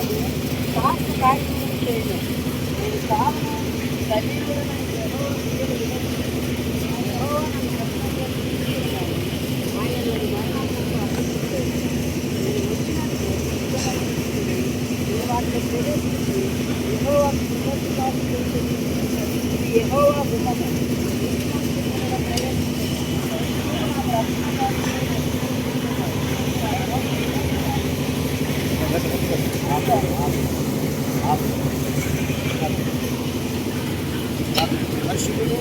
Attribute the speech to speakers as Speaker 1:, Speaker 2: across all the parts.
Speaker 1: నిమిత్తము సాహస కార్యములను చేయను. నేను సాగును సజీవుడమైన యెహోవా నన్ను ప్రశ్నించి ఉన్నాడు. ఆయన నన్ను మరణమునకు అప్పగించలేదు. నేను వచ్చినట్లు నేను వాటిని ప్రవేశించి యెహోవాకు కృతజ్ఞతాస్తుతులు చెల్లించుకుంటాను. ఇది యెహోవా గుమ్మము.
Speaker 2: పరిశుద్ధుడు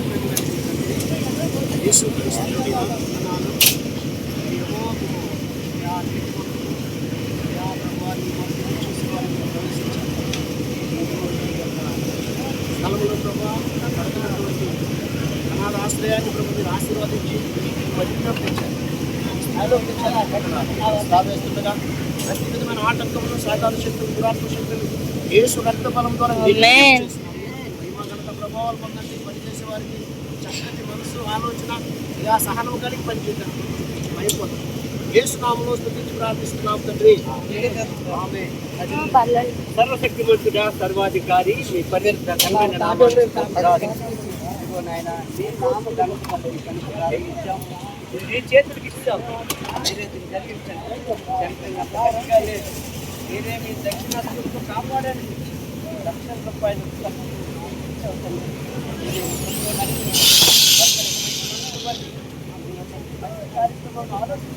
Speaker 2: యేసు క్రీస్తు వందనాలు. యెహోవా గుమ్మము. యా నీతిమంతుడు, యా ప్రభువా నీ మందిరం చూసి వారిని ప్రవేశించాలి. స్థలములో ప్రభా పడుతున్నటువంటి అనాథ ఆశ్రయాన్ని ప్రభు మీరు ఆశీర్వదించి విజ్ఞప్తించాలి. స్థాపిస్తుండగా ప్రతి విధమైన ఆటంకములు, సాధారణ శక్తులు, దురాత్మ శక్తులు యేసు రక్త బలం ద్వారా ప్రభావాలు పొందండి. పనిచేసే వారికి చక్కటి మనసు, ఆలోచన, ఇలా సహనం కలిగి పనిచేద్దాం. అయిపోతుంది. యేసు నామములో స్తుతించి ప్రార్థిస్తున్నాం తండ్రి. సర్వశక్తిమంతుడా, సర్వాధికారి, మీ పరివర్తనమైన నామములో నాయన నీ నామ గణపతి ప్రారంభించాం. నీ చేతులకి ఇస్తాం. మీరే దీన్ని జరిగించండి. మీరే మీ దక్షిణాస్తులతో కాపాడండి. ₹1,00,000 కార్యక్రమం ఆలోచించి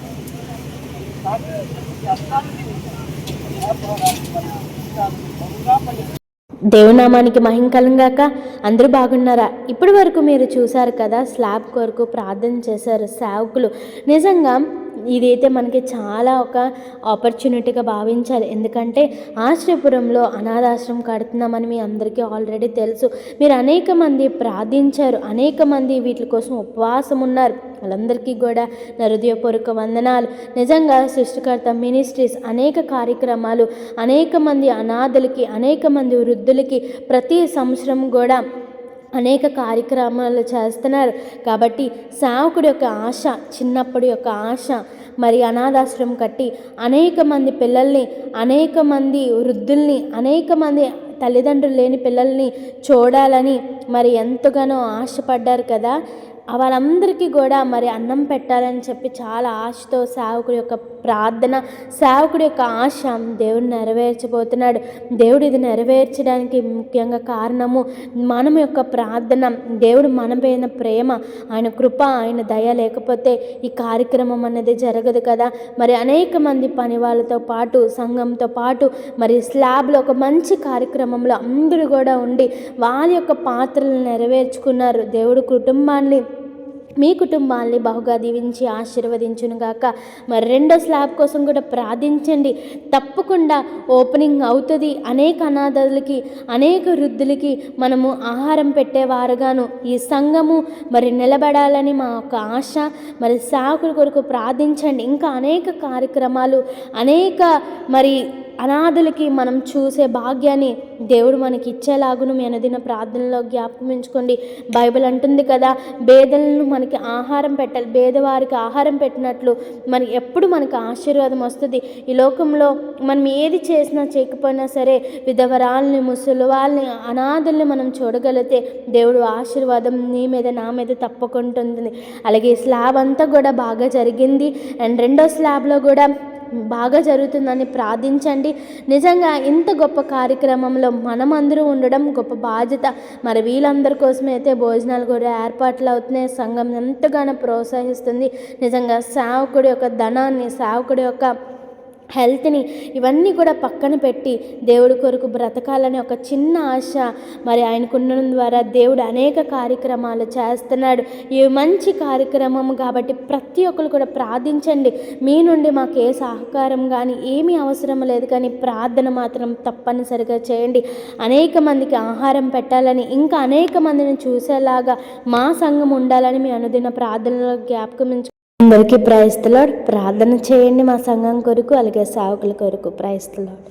Speaker 3: దేవునామానికి మహిమ కలుగాక. అందరూ బాగున్నారా? ఇప్పటి వరకు మీరు చూశారు కదా, స్లాబ్ కొరకు ప్రార్థన చేశారు సేవకులు. నిజంగా ఇదైతే మనకి చాలా ఒక ఆపర్చునిటీగా భావించాలి. ఎందుకంటే ఆశ్రయపురంలో అనాథాశ్రమం కడుతున్నామని మీ అందరికీ ఆల్రెడీ తెలుసు. మీరు అనేక మంది ప్రార్థించారు, అనేక మంది వీటి కోసం ఉపవాసం ఉన్నారు. వాళ్ళందరికీ కూడా నా హృదయపూర్వక వందనాలు. నిజంగా సృష్టికర్త మినిస్ట్రీస్ అనేక కార్యక్రమాలు, అనేక మంది అనాథలకి, అనేక మంది వృద్ధులకి ప్రతి సంవత్సరం కూడా అనేక కార్యక్రమాలు చేస్తున్నారు. కాబట్టి సేవకుడి యొక్క ఆశ, చిన్నప్పటి యొక్క ఆశ, మరి అనాథాశ్రమం కట్టి అనేక మంది పిల్లల్ని, అనేక మంది వృద్ధుల్ని, అనేక మంది తల్లిదండ్రులు లేని పిల్లల్ని చూడాలని మరి ఎంతగానో ఆశపడ్డారు కదా. వాళ్ళందరికీ కూడా మరి అన్నం పెట్టాలని చెప్పి చాలా ఆశతో సేవకుడి యొక్క ప్రార్థన, సేవకుడి యొక్క ఆశ దేవుడు నెరవేర్చబోతున్నాడు. దేవుడు ఇది నెరవేర్చడానికి ముఖ్యంగా కారణము మనం యొక్క ప్రార్థన, దేవుడు మనపైన ప్రేమ, ఆయన కృప, ఆయన దయ లేకపోతే ఈ కార్యక్రమం అనేది జరగదు కదా. మరి అనేక మంది పని వాళ్ళతో పాటు, సంఘంతో పాటు మరి స్లాబ్లో ఒక మంచి కార్యక్రమంలో అందరూ కూడా ఉండి వాళ్ళ యొక్క పాత్రలను నెరవేర్చుకున్నారు. దేవుడు కుటుంబాన్ని, మీ కుటుంబాన్ని బహుగా దీవించి ఆశీర్వదించునుగాక. మరి రెండో స్లాబ్ కోసం కూడా ప్రార్థించండి. తప్పకుండా ఓపెనింగ్ అవుతుంది. అనేక అనాథలకి, అనేక వృద్ధులకి మనము ఆహారం పెట్టేవారుగాను ఈ సంఘము మరి నిలబడాలని మా యొక్క ఆశ. మరి సేవకుల కొరకు ప్రార్థించండి. ఇంకా అనేక కార్యక్రమాలు, అనేక మరి అనాథలకి మనం చూసే భాగ్యాన్ని దేవుడు మనకి ఇచ్చేలాగును మీ అనుదిన ప్రార్థనలో జ్ఞాపకం ఉంచుకోండి. బైబిల్ అంటుంది కదా, పేదలను మనకి ఆహారం పెట్టాలి. పేదవారికి ఆహారం పెట్టినట్లు మరి ఎప్పుడు మనకు ఆశీర్వాదం వస్తుంది. ఈ లోకంలో మనం ఏది చేసినా చేయకపోయినా సరే విధవరాల్ని, ముసలి వాళ్ళని, అనాథల్ని మనం చూడగలిగితే దేవుడు ఆశీర్వాదం నీ మీద, నా మీద తప్పకుండా ఉంటుంది. అలాగే స్లాబ్ అంతా కూడా బాగా జరిగింది. అండ్ రెండో స్లాబ్లో కూడా బాగా జరుగుతుందని ప్రార్థించండి. నిజంగా ఇంత గొప్ప కార్యక్రమంలో మనమందరూ ఉండడం గొప్ప బాధ్యత. మరి వీళ్ళందరి కోసమే అయితే భోజనాలు కూడా ఏర్పాట్లు అవుతున్నాయి. సంఘం ఎంతగానో ప్రోత్సహిస్తుంది. నిజంగా సేవకుడి యొక్క ధనాన్ని, సేవకుడి యొక్క హెల్త్ని, ఇవన్నీ కూడా పక్కన పెట్టి దేవుడి కొరకు బ్రతకాలని ఒక చిన్న ఆశ మరి ఆయనకు ఉండడం ద్వారా దేవుడు అనేక కార్యక్రమాలు చేస్తున్నాడు. ఇవి మంచి కార్యక్రమం కాబట్టి ప్రతి ఒక్కరు కూడా ప్రార్థించండి. మీ నుండి మాకు ఏ సహకారం కానీ ఏమీ అవసరం లేదు, కానీ ప్రార్థన మాత్రం తప్పనిసరిగా చేయండి. అనేక మందికి ఆహారం పెట్టాలని, ఇంకా అనేక మందిని చూసేలాగా మా సంఘం ఉండాలని మీ అనుదిన ప్రార్థనలో జ్ఞాపకం. అందరికీ ప్రైజ్ ది లార్డ్. ప్రార్థన చేయండి మా సంఘం కొరకు, అలాగే సేవకుల కొరకు. Praise the lord.